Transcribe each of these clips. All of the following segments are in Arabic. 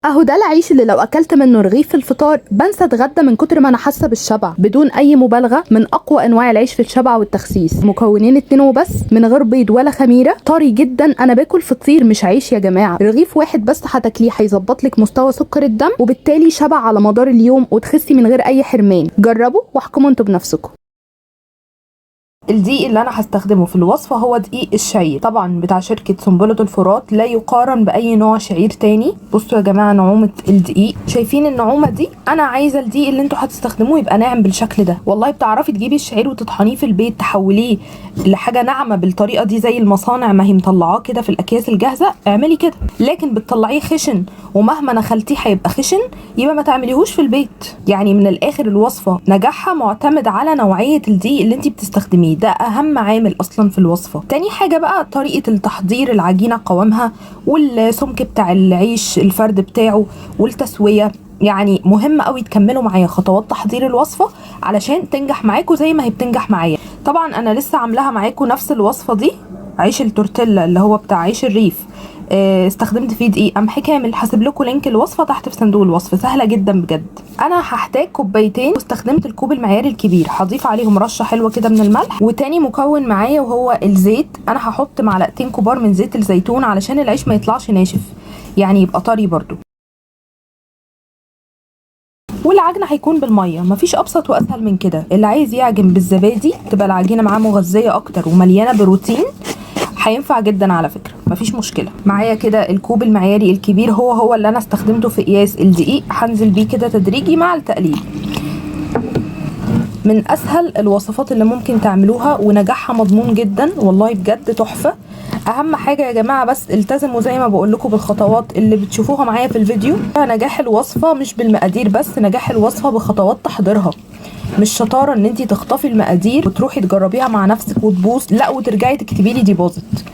اهو ده العيش اللي لو اكلت منه رغيف في الفطار بنسى اتغدى من كتر ما انا حاسه بالشبع. بدون اي مبالغه من اقوى انواع العيش في الشبع والتخسيس، مكونين 2 وبس، من غير بيض ولا خميره، طري جدا. انا باكل فطير مش عيش يا جماعه. رغيف واحد بس هتاكليه هيظبط لك مستوى سكر الدم، وبالتالي شبع على مدار اليوم وتخسي من غير اي حرمان. جربوا واحكموا انتوا بنفسكم. الدقيق اللي انا هستخدمه في الوصفه هو دقيق الشعير، طبعا بتاع شركه سنبله الفرات، لا يقارن باي نوع شعير تاني. بصوا يا جماعه نعومه الدقيق، شايفين النعومه دي؟ انا عايزه الدقيق اللي انتوا هتستخدموه يبقى ناعم بالشكل ده. والله بتعرفي تجيبي الشعير وتطحنيه في البيت، تحوليه لحاجه ناعمه بالطريقه دي زي المصانع ما هي مطلعاه كده في الاكياس الجاهزه، اعملي كده. لكن بتطلعيه خشن ومهما نخلتيه هيبقى خشن، يبقى ما تعمليهوش في البيت. يعني من الاخر الوصفه نجاحها معتمد على نوعيه الدقيق اللي انت بتستخدميه، ده اهم عامل اصلا في الوصفه. تاني حاجه بقى طريقه التحضير، العجينه قوامها والسمك بتاع العيش الفرد بتاعه والتسويه. يعني مهم قوي تكملوا معايا خطوات تحضير الوصفه علشان تنجح معاكم زي ما هي بتنجح معايا. طبعا انا لسه عاملاها معاكم نفس الوصفه دي، عيش التورتيلا اللي هو بتاع عيش الريف، استخدمت فيه دقيق قمح كامل. هسيب لكم لينك الوصفه تحت في صندوق الوصف، سهله جدا بجد. انا هحتاج كوبايتين واستخدمت الكوب المعياري الكبير، هضيف عليهم رشه حلوه كده من الملح. وتاني مكون معايا وهو الزيت، انا هحط معلقتين كبار من زيت الزيتون علشان العيش ما يطلعش ناشف، يعني يبقى طري برضو. والعجنه هيكون بالميه، مفيش ابسط واسهل من كده. اللي عايز يعجن بالزبادي تبقى العجينه معاه مغذيه اكتر ومليانه بروتين، هينفع جدا على فكره، مفيش مشكله. معايا كده الكوب المعياري الكبير، هو اللي انا استخدمته في قياس الدقيق، هنزل بيه كده تدريجي مع التقليب. من اسهل الوصفات اللي ممكن تعملوها ونجاحها مضمون جدا، والله بجد تحفه. اهم حاجه يا جماعه بس التزموا زي ما بقول لكم بالخطوات اللي بتشوفوها معايا في الفيديو. نجاح الوصفه مش بالمقادير بس، نجاح الوصفه بخطوات تحضيرها. مش شطاره ان انت تخطفي المقادير وتروحي تجربيها مع نفسك وتبوظ، لا وترجعي تكتبي لي دي باظت.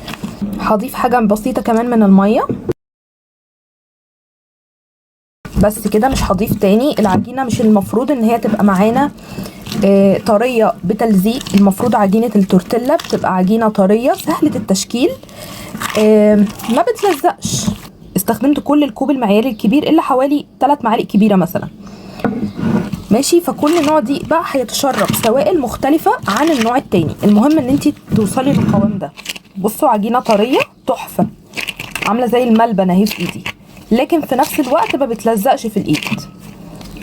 هضيف حاجه بسيطه كمان من الميه بس كده، مش هضيف تاني. العجينه مش المفروض ان هي تبقى معانا طريه بتلزيق، المفروض عجينه التورتيلا بتبقى عجينه طريه سهله التشكيل، ما بتلزقش. استخدمت كل الكوب المعياري الكبير الا حوالي 3 معالق كبيره مثلا، ماشي. فكل نوع دقيق بقى هيتشرب سوائل مختلفه عن النوع التاني. المهم ان انت توصلي للقوام ده. بصوا عجينه طريه تحفه، عامله زي الملبن اهي في ايدي، لكن في نفس الوقت ما بتلزقش في الايد،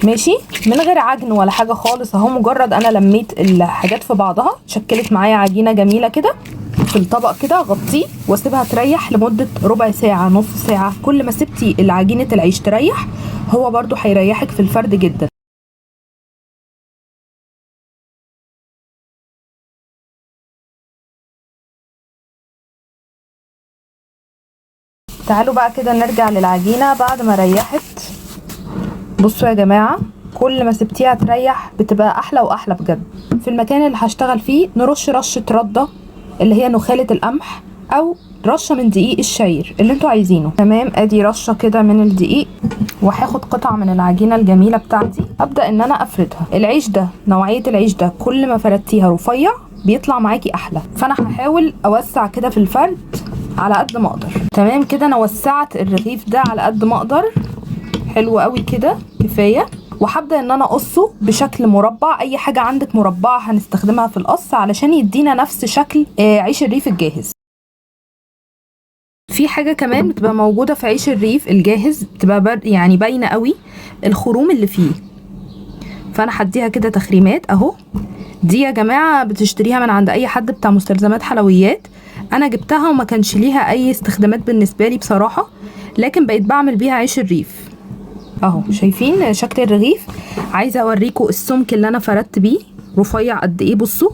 ماشي، من غير عجن ولا حاجه خالص. اهو مجرد انا لميت الحاجات في بعضها شكلت معايا عجينه جميله كده. في الطبق كده اغطيه واسيبها تريح لمده ربع ساعه نص ساعه. كل ما سبتي العجينه العيش تريح هو برضو هيريحك في الفرد جدا. تعالوا بقى كده نرجع للعجينه بعد ما ريحت. بصوا يا جماعه كل ما سبتيها تريح بتبقى احلى واحلى بجد. في المكان اللي هشتغل فيه نرش رشه رده اللي هي نخاله القمح، او رشه من دقيق الشعير اللي انتوا عايزينه. تمام، ادي رشه كده من الدقيق، وهاخد قطعه من العجينه الجميله بتاعتي ابدا ان انا افردها. العيش ده نوعيه العيش ده كل ما فردتيها رفيع بيطلع معاكي احلى، فانا هحاول اوسع كده في الفرد على قد ما اقدر. تمام كده انا وسعت الرغيف ده على قد ما اقدر، حلو قوي كده كفايه. وهبدا ان انا اقصه بشكل مربع، اي حاجه عندك مربعه هنستخدمها في القص علشان يدينا نفس شكل عيش الريف الجاهز. في حاجه كمان بتبقى موجوده في عيش الريف الجاهز بتبقى يعني باينه قوي الخروم اللي فيه، فانا هديها كده تخريمات اهو. دي يا جماعه بتشتريها من عند اي حد بتاع مستلزمات حلويات، انا جبتها وما كانش ليها اي استخدامات بالنسبه لي بصراحه، لكن بقيت بعمل بيها عيش الريف اهو. شايفين شكل الرغيف؟ عايزه اوريكم السمك اللي انا فردت بيه رفيع قد ايه. بصوا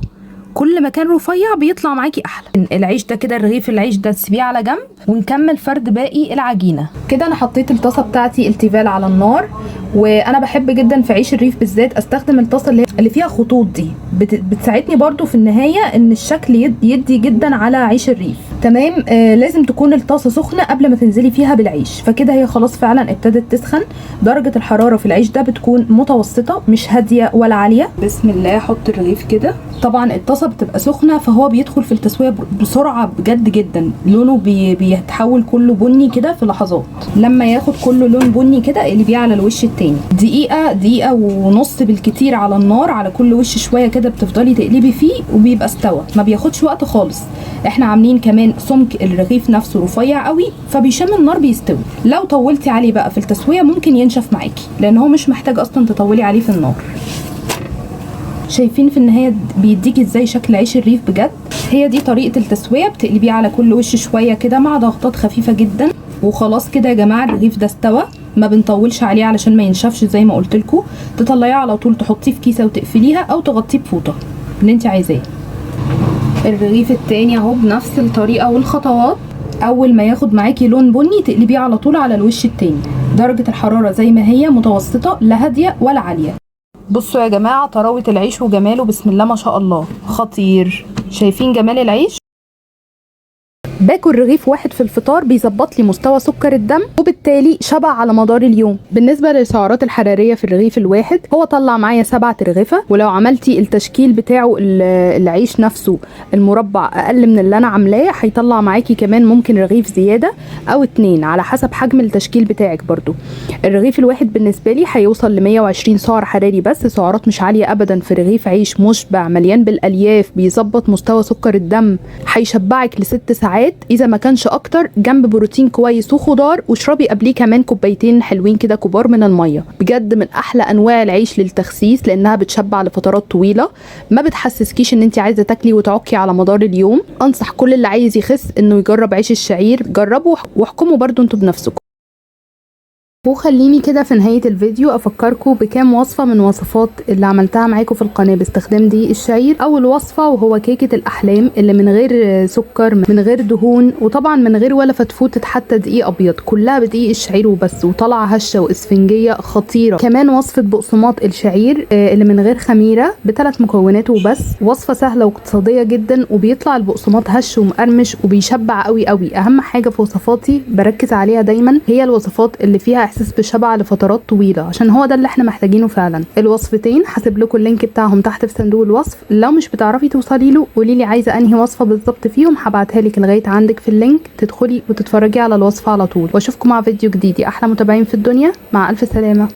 كل ما كان رفيع بيطلع معاكي احلى. العيش ده كده الرغيف العيش ده تسيبيه على جنب ونكمل فرد باقي العجينه. كده انا حطيت الطاسه بتاعتي التيفال على النار، وانا بحب جدا في عيش الريف بالذات استخدم الطاسه اللي هي اللي فيها خطوط دي بتساعدني برضو في النهايه ان الشكل يدي جدا على عيش الريف. تمام. لازم تكون الطاسه سخنه قبل ما تنزلي فيها بالعيش، فكده هي خلاص فعلا ابتدت تسخن. درجه الحراره في العيش ده بتكون متوسطه، مش هاديه ولا عاليه. بسم الله، احط الرغيف كده. طبعا الطاسه بتبقى سخنه فهو بيدخل في التسويه بسرعه بجد جدا، لونه بيتحول كله بني كده في لحظات. لما ياخد كله لون بني كده اقلبيه على الوش التاني، دقيقه ونص بالكتير على النار، على كل وش شويه كده بتفضلي تقلبي فيه وبيبقى استوى، ما بياخدش وقت خالص. احنا عاملين كمان سمك الرغيف نفسه رفيع قوي فبيشم النار بيستوي. لو طولتي عليه بقى في التسويه ممكن ينشف معاكي، لان هو مش محتاج اصلا تطولي عليه في النار. شايفين في النهايه بيديكي ازاي شكل عيش الريف بجد؟ هي دي طريقه التسويه، بتقلبيه على كل وش شويه كده مع ضغطات خفيفه جدا. وخلاص كده يا جماعه الرغيف ده استوى، ما بنطولش عليه علشان ما ينشفش زي ما قلت لكم. تطلعيه على طول، تحطيه في كيسه وتقفليها او تغطيه بفوطه اللي انت عايزاه. الرغيف التاني اهو بنفس الطريقه والخطوات. اول ما ياخد معاكي لون بني تقلبيه على طول على الوش التاني. درجه الحراره زي ما هي متوسطه، لا هاديه ولا عاليه. بصوا يا جماعه طراوه العيش وجماله، بسم الله ما شاء الله، خطير. شايفين جمال العيش؟ باكل رغيف واحد في الفطار بيظبط لي مستوى سكر الدم، وبالتالي شبع على مدار اليوم. بالنسبه للسعرات الحراريه في الرغيف الواحد، هو طلع معايا 7 رغيفه. ولو عملتي التشكيل بتاعه العيش نفسه المربع اقل من اللي انا عاملاه، هيطلع معاكي كمان ممكن رغيف زياده او 2 على حسب حجم التشكيل بتاعك. برضو الرغيف الواحد بالنسبه لي هيوصل ل 120 سعر حراري، بس سعرات مش عاليه ابدا في رغيف عيش مشبع مليان بالالياف، بيظبط مستوى سكر الدم، هيشبعك ل6 ساعات اذا ما كانش اكتر، جنب بروتين كويس وخضار. واشربي قبليه كمان كوبايتين حلوين كده كبار من الميه. بجد من احلى انواع العيش للتخسيس، لانها بتشبع لفترات طويله، ما بتحسسكيش ان انت عايزه تاكلي وتعكي على مدار اليوم. انصح كل اللي عايز يخس انه يجرب عيش الشعير. جربوا واحكموا برضو انتوا بنفسكم. وخليني كده في نهاية الفيديو افكركم بكام وصفة من وصفات اللي عملتها معاكم في القناة باستخدام دقيق الشعير. اول وصفة وهو كيكة الاحلام اللي من غير سكر، من غير دهون، وطبعا من غير ولا فتفوتة حتى دقيق ابيض، كلها بدقيق الشعير وبس، وطالعة هشة واسفنجية خطيرة. كمان وصفة بقسماط الشعير اللي من غير خميرة ب3 مكونات وبس. وصفة سهلة واقتصادية جدا، وبيطلع البقسماط هش ومقرمش وبيشبع قوي قوي. اهم حاجة في وصفاتي بركز عليها دايما هي الوصفات اللي فيها احساس بشبع لفترات طويله، عشان هو ده اللي احنا محتاجينه فعلا. الوصفتين هسيب لكم اللينك بتاعهم تحت في صندوق الوصف. لو مش بتعرفي توصلي له قولي لي عايزه انهي وصفه بالظبط فيهم، هبعتها لك لغايه عندك في اللينك، تدخلي وتتفرجي على الوصفه على طول. واشوفكم مع فيديو جديد يا احلى متابعين في الدنيا. مع الف سلامه.